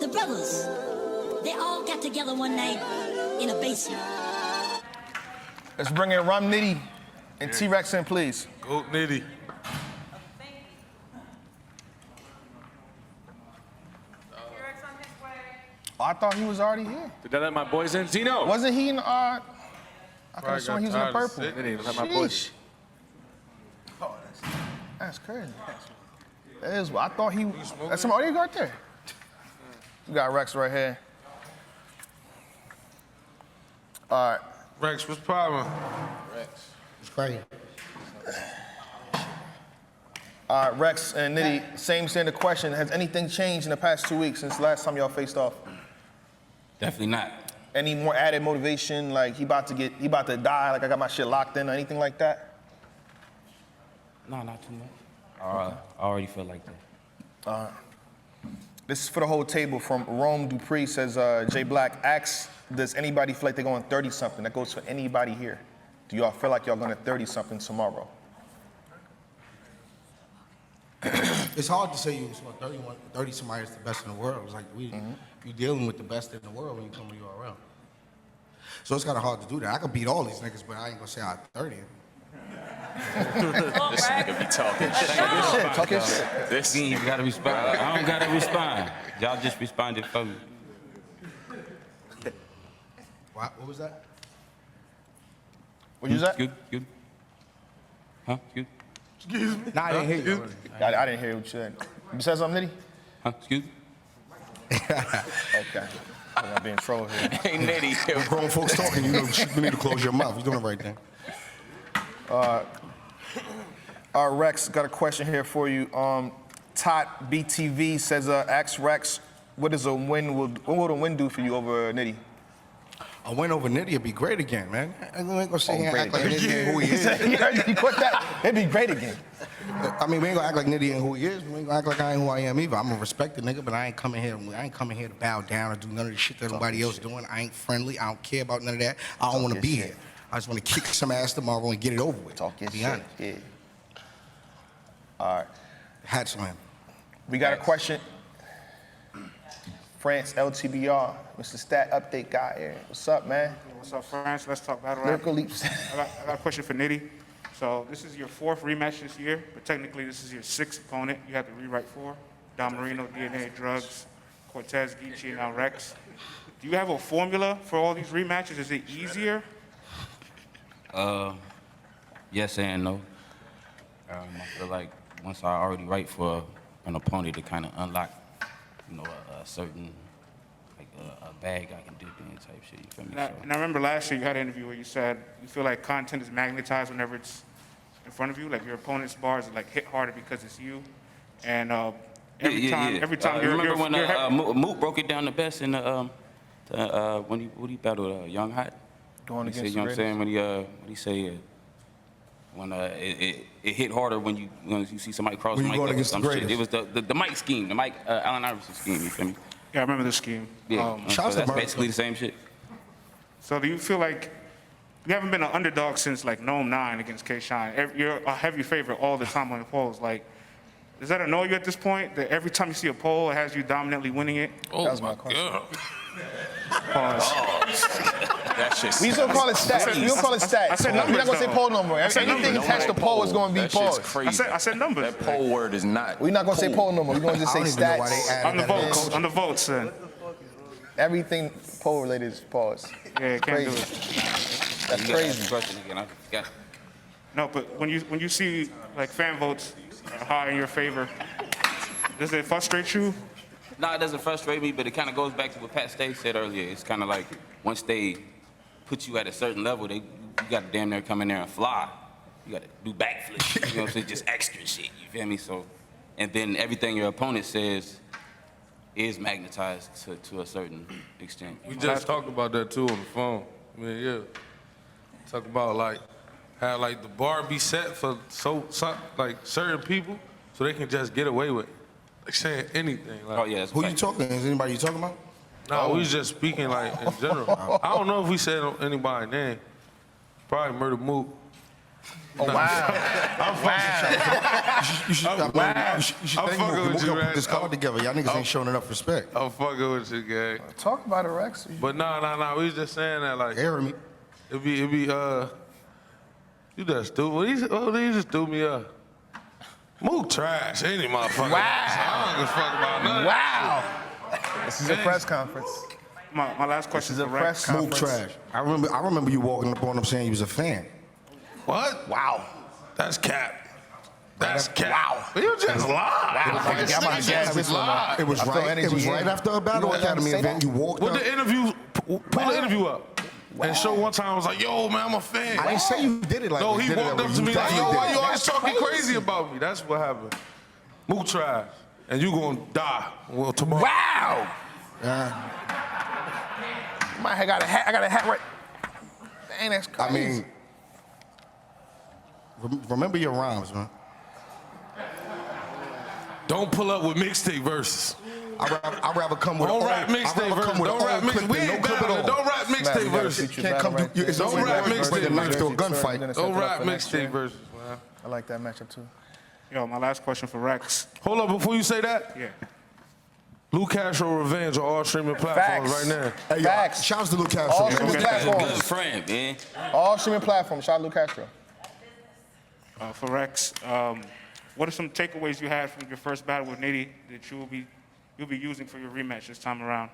The brothers, they all got together one night in a basement. Let's bring in Rum Nitty and TRex in, please. Go Nitty. Oh, I thought he was already here. Did I let my boys in? Zeno! Wasn't he in I could have sworn he was in the purple. Let my boys. Oh, that's crazy. That is, I thought he, that's somebody right there. We got Rex right here. All right. Rex, what's the problem? Rex. It's crazy. All right, Rex and Nitty, same standard question. Has anything changed in the past 2 weeks since the last time y'all faced off? Definitely not. Any more added motivation, like he about to die, like I got my shit locked in or anything like that? No, not too much. I already feel like that. This is for the whole table from Rome Dupree, says Jay Black, asks, does anybody feel like they're going 30-something? That goes for anybody here. Do y'all feel like y'all going to 30-something tomorrow? It's hard to say you 30 somebody is the best in the world. It's like you're dealing with the best in the world when you come to URL. So it's kind of hard to do that. I could beat all these niggas, but I ain't gonna say I'm 30. This nigga be talking shit. Talk your shit. This You gotta respond. I don't gotta respond. Y'all just responded for me. What was that? What you say? Good. Huh? Good. Excuse me? Nah, I didn't hear you. I didn't hear what you said. You said something, Nitty? Huh? Excuse me? Okay. I'm gonna be in trouble here. Hey, Nitty. Grown folks talking, you know, you need to close your mouth. You're doing the right thing. Rex, got a question here for you. Tot BTV says, ask Rex, what will the win do for you over Nitty? A win over Nitty would be great again, man. I ain't gonna sit here and act like Nitty ain't who he is. You quit that? It'd be great again. I mean, we ain't gonna act like Nitty ain't who he is. We ain't gonna act like I ain't who I am either. I'm a respected nigga, but I ain't coming here to bow down or do none of the shit that nobody else doing. I ain't friendly. I don't care about none of that. I don't want to be here. I just want to kick some ass tomorrow and get it over with. Talk your be shit. honest. Yeah. All right. Hats on him. We got a question. France LTBR, Mr. Stat Update guy here. What's up, man? What's up, France? Let's talk battle rap. Lyrical Leaps. I got a question for Nitty. So this is your 4th rematch this year, but technically this is your 6th opponent you have to rewrite for. Don Marino, DNA, Drugs, Cortez, Geechee, and now Rex. Do you have a formula for all these rematches? Is it easier? Yes and no. I feel like once I already write for an opponent to kind of unlock, you know, a certain, like a bag I can do then type shit, you feel me? And I remember last year you had an interview where you said you feel like content is magnetized whenever it's in front of you, like your opponent's bars like hit harder because it's you. And every time you remember when Moot broke it down the best in the when he battled Young Hot? Going against you know what I'm saying? When he say it hit harder when you see somebody cross the mic. Going against the greatest. It was the mic scheme, the Mike Allen Iverson scheme. You feel me? Yeah, I remember the scheme. Yeah, so that's basically the same shit. So do you feel like you haven't been an underdog since like Gnome 9 against K-Shine? You're a heavy favorite all the time on the polls. Like, does that annoy you at this point? That every time you see a poll, it has you dominantly winning it? Oh, That was my question. Pause. That shit's We just gonna call it stats. We gonna call it stats. I said We're not gonna numbers, say though. poll no more. said Anything numbers. attached to poll is gonna be That shit's paused. crazy. I said numbers. That poll word is not. We're not gonna say poll no more. We're gonna just say I don't even know why they stats. added On the that in. votes. On the votes, then. Everything poll related is paused. Yeah, can't do Crazy. it. That's crazy. Question again. I forgot. No, but when you see like fan votes high in your favor, does it frustrate you? No, it doesn't frustrate me, but it kind of goes back to what Pat Stay said earlier. It's kind of like once they put you at a certain level, you got to damn near come in there and fly. You got to do backflips. You know what I'm saying? Just extra shit. You feel me? So, and then everything your opponent says is magnetized to a certain extent. We just talked about that too on the phone. I mean, yeah. Talk about like how like the bar be set for like certain people so they can just get away with like saying anything. Like, Oh yeah, that's a Who you fact. talking? Is anybody you talking about? no, we was just speaking like in general. I don't know if we said anybody's name. Probably Murder Moot. Oh, wow. I'm fucking You should I'm thank fucking you. with you, We'll man. put this card together. Y'all niggas ain't showing enough respect. I'm fucking with you, gang. Talk about it, Rex. But nah. We was just saying that, like, Hear me? it be, you just threw, he just threw me up. Mook trash, any motherfucker. Wow. I don't give a fuck about nothing. Wow. This is a press conference. My last This question is for a press Rex. Smoke conference. trash. I remember you walking up on him saying you was a fan. What? Wow. That's cap. That's cap. Wow. You just lied. Wow. This I'm nigga gonna just gas this one up. lied. It was I feel right. It energy was in. right after a You Battle know what I'm Academy saying? event. You walked What up. the interview, pull the interview up. And show one time I was like, yo, man, I'm a fan. I didn't say you did it like No, you he did it walked that up way. to You me like, yo, definitely why did you it. always talking crazy about me? That's what happened. Mook trash. And you gonna die tomorrow. Wow. I got a hat right. Dang, that's crazy. I mean, remember your rhymes, man. Don't pull up with mixtape verses. I'd rather come with Don't an rap old- I'd mixtape rather verses. come with Don't an rap old mixtape. clip We than no ain't clip at battling. all. Don't rap Matt, mixtape you gotta verses. shoot your Can't battle come do- right there. it's Don't over rap with. mixtape Ready to knock verses. to a We're gunfight. gonna set Don't it up rap for next year. mixtape verses, man. I like that matchup too. Yo, my last question for Rex. Hold up, before you say that, Yeah. Lou Castro Revenge on all streaming platforms Facts. right now. Hey, yo, Facts. shouts to Luke All Castro. streaming man. platforms. Good friend, man. All streaming platforms. Shout out Luke Castro. For Rex, what are some takeaways you had from your first battle with Nitty that you'll be using for your rematch this time around?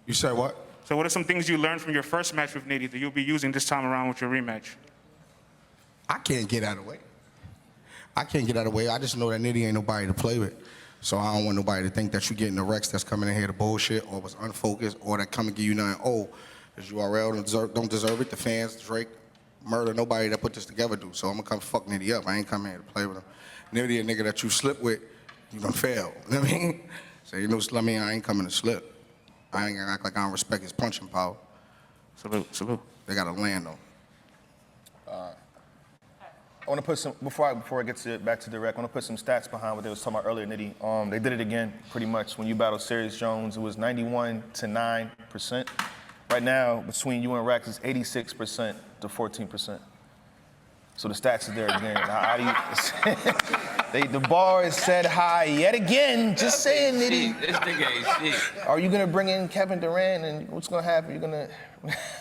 You said what? So what are some things you learned from your first match with Nitty that you'll be using this time around with your rematch? I can't get out of the way. I can't get out of the way. I just know that Nitty ain't nobody to play with. So I don't want nobody to think that you're getting a Rex that's coming in here to bullshit or was unfocused or that come and give you nothing. Oh, this URL don't deserve it. The fans, Drake, Murder, nobody that put this together do. So I'm gonna come fuck Nitty up. I ain't coming here to play with him. Nitty a nigga that you slip with, you gonna fail. You know what I mean? So you know, I mean, I ain't coming to slip. I ain't gonna act like I don't respect his punching power. Salute. They gotta land though. I want to put some before I get back to direct. I want to put some stats behind what they was talking about earlier, Nitty. They did it again, pretty much. When you battled Serious Jones, it was 91 to 9%. Right now, between you and Rex, it's 86% to 14%. So the stats are there again. How do you, the bar is set high yet again. Just saying, Nitty. Shit, this nigga ain't shit. Are you gonna bring in Kevin Durant and what's gonna happen? You're gonna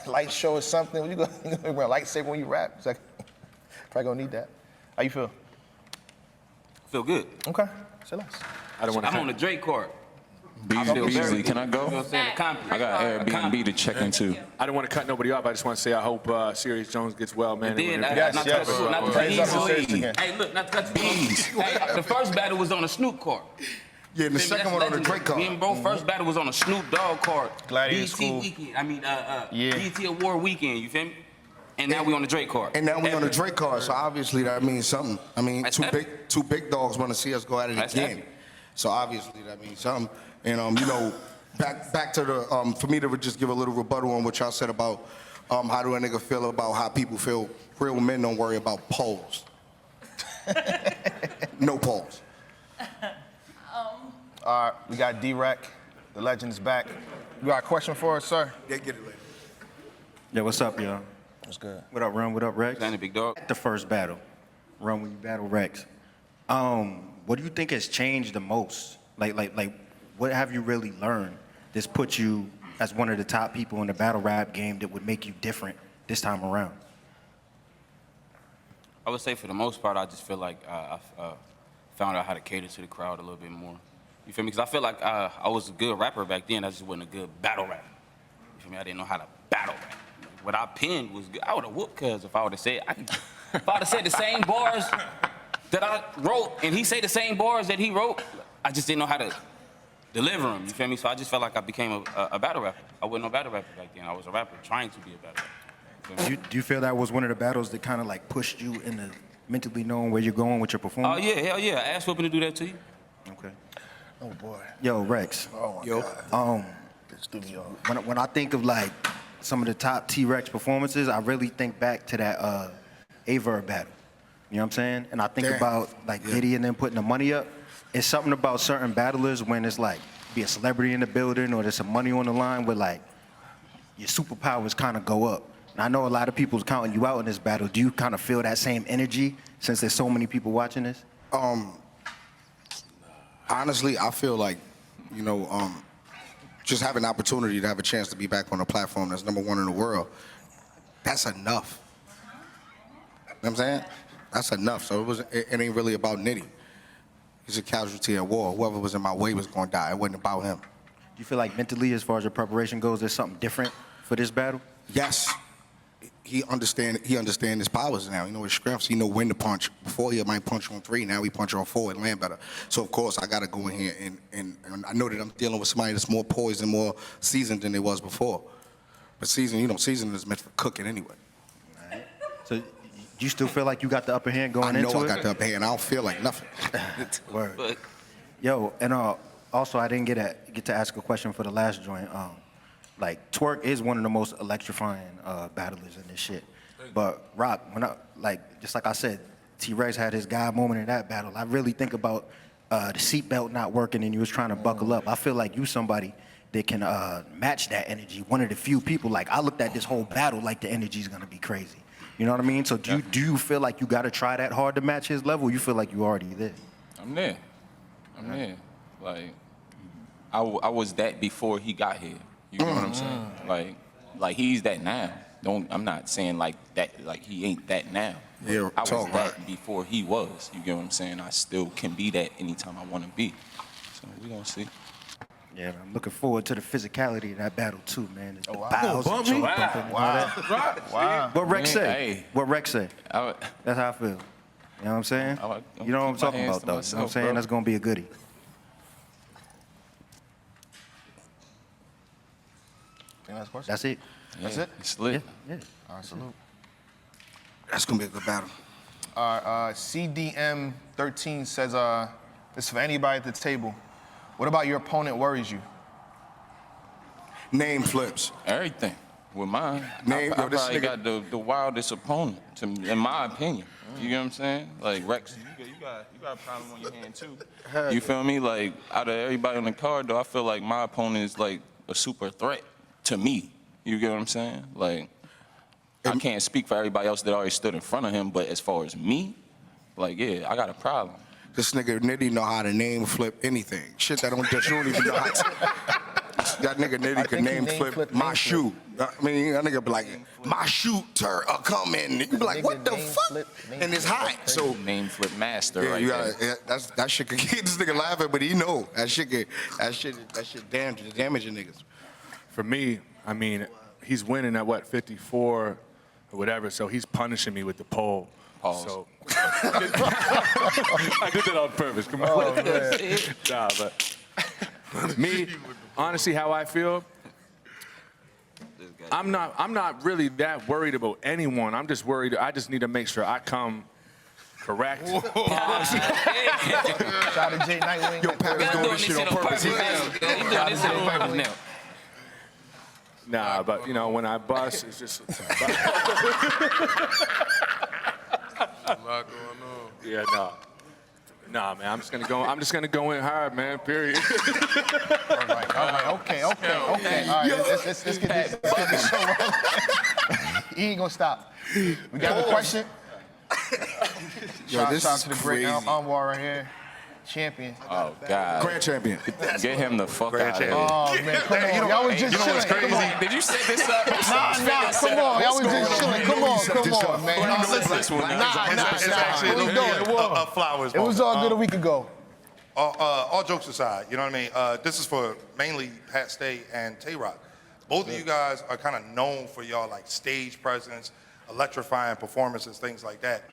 light show or something? You gonna wear a lightsaber when you rap? It's like, probably gonna need that. How you feel? Feel good. Okay, say less. I'm on the Drake court. Beasley, can I You know what go? I'm saying? I got Airbnb to check into. I don't want to cut nobody off. I just want to say I hope Serious Jones gets well, man. And then, Yes, not yes. to cut you, not to cut Praise you up and say it easily. again. Hey, look, not to cut you off. Hey, the first battle was on a Snoop court. Yeah, and the Feel me? second That's one on the legendary. Drake card. Me and bro, first battle was on a Snoop Dogg court. Gladiator BET School. weekend. I mean, Yeah. BET Award weekend. You feel me? And now we on the Drake court. And now we on the Drake card, so obviously that means something. I mean, That's two epic. big dogs want to see us go at it That's again. epic. So obviously that means something. And you know, back to the for me to just give a little rebuttal on what y'all said about how do a nigga feel about how people feel. Real men don't worry about polls. No polls. All right, we got D-Rec, the legend's back. You got a question for us, sir? They get it later. Yeah, what's up, y'all? That's good. What up, Rum? What up, Rex? Danny Big Dog. At the first battle, Rum, when you battle Rex, what do you think has changed the most? Like, what have you really learned that's put you as one of the top people in the battle rap game that would make you different this time around? I would say for the most part, I just feel like I found out how to cater to the crowd a little bit more. You feel me? Because I feel like I was a good rapper back then. I just wasn't a good battle rapper. You feel me? I didn't know how to battle rap. What I penned was good. I would have whooped cuz if I would have said, if I would have said the same bars that I wrote and he say the same bars that he wrote, I just didn't know how to deliver them. You feel me? So I just felt like I became a battle rapper. I wasn't no battle rapper back then. I was a rapper trying to be a battle rapper. Do you feel that was one of the battles that kind of like pushed you into mentally knowing where you're going with your Oh, performance? yeah, hell yeah. Ass whooping to do that to you. Okay. Oh, boy. Yo, Rex. Oh, my God. The studio. When I think of like some of the top T-Rex performances, I really think back to that Averb battle. You know what I'm saying? And I think about like Diddy and them putting the money up. It's something about certain battlers when it's like be a celebrity in the building or there's some money on the line where like your superpowers kind of go up. I know a lot of people's counting you out in this battle. Do you kind of feel that same energy since there's so many people watching this? Honestly, I feel like, you know, just having the opportunity to have a chance to be back on a platform that's #1 in the world, that's enough. You know what I'm saying? That's enough. So it ain't really about Nitty. He's a casualty at war. Whoever was in my way was going to die. It wasn't about him. Do you feel like mentally, as far as your preparation goes, there's something different for this battle? Yes. He understand his powers now. He know his strengths. He know when to punch. Before he might punch on 3. Now he punch on 4 and land better. So of course I got to go in here and I know that I'm dealing with somebody that's more poised and more seasoned than it was before. But season is meant for cooking anyway. Right. So do you still feel like you got the upper hand going into it? I know I got the upper hand. I don't feel like nothing. Word. Yo, and also I didn't get to ask a question for the last joint. Like, Twork is one of the most electrifying battlers in this shit. But Roc, just like I said, TRex had his God moment in that battle. I really think about the seatbelt not working and you was trying to buckle up. I feel like you somebody that can match that energy. One of the few people, like, I looked at this whole battle like the energy's gonna be crazy. You know what I mean? So do you feel like you gotta try that hard to match his level? Or you feel like you already there? I'm there. Like, I was that before he got here. You know what I'm saying? Like he's that now. I'm not saying like that, like he ain't that now. Yeah, I was that before he was. You get what I'm saying? I still can be that anytime I want to be. So we gonna see. Yeah, I'm looking forward to the physicality of that battle too, man. The wow. bows and choke bumping and all that. Wow. What Rex say? Hey. What Rex say? That's how I feel. You know what I'm saying? You know what I'm talking about, though. You know what I'm saying? That's gonna be a goodie. Last question? That's it. That's it? It's lit. Yeah. All right, salute. That's going to be a good battle. CDM13 says, this is for anybody at the table. What about your opponent worries you? Name flips. Everything. With mine, Name, I probably got the wildest opponent, in my opinion. You get what I'm saying? Like, Rex, you got a problem on your hand, too. You feel me? Like, out of everybody on the card, though, I feel like my opponent is, like, a super threat to me. You get what I'm saying? Like, I can't speak for everybody else that already stood in front of him, but as far as me, like, yeah, I got a problem. This nigga Nitty know how to name flip anything. Shit that you don't even know how to. That nigga Nitty can name flip my shoe. I mean, that nigga be like, my shoe come in. You be like, what the fuck? And it's hot. So Name flip master, yeah, right you there. gotta, that shit can get this nigga laughing, but he know that shit damaging niggas. For me, I mean, he's winning at what, 54 or whatever, so he's punishing me with the pole. Pause. So I did that on purpose. Come on. Nah, but me, honestly, how I feel, I'm not really that worried about anyone. I'm just worried. I just need to make sure I come correct. Shout out to Jay Nightwing. Yo, Pat is doing this shit on purpose. He's doing this on purpose now. Nah, but you know, when I bust, it's just. A lot going on. Yeah, nah, man. I'm just gonna go in hard, man. Period. All right, okay. All right, let's get this show rolling. He ain't gonna stop. We got a question? Shout out to the great Anwar right here. Champion. Oh, God. Grand champion. Get him the fuck out of here. Oh, man, come on. Y'all was just chilling. Crazy. Did you set this up? Nah, come on. Y'all was just chilling. Come on, man. Nah. Flowers. It was all good a week ago. All jokes aside, you know what I mean? This is for mainly Pat Stay and Tay Roc. Both of you guys are kind of known for y'all like stage presence, electrifying performances, things like that.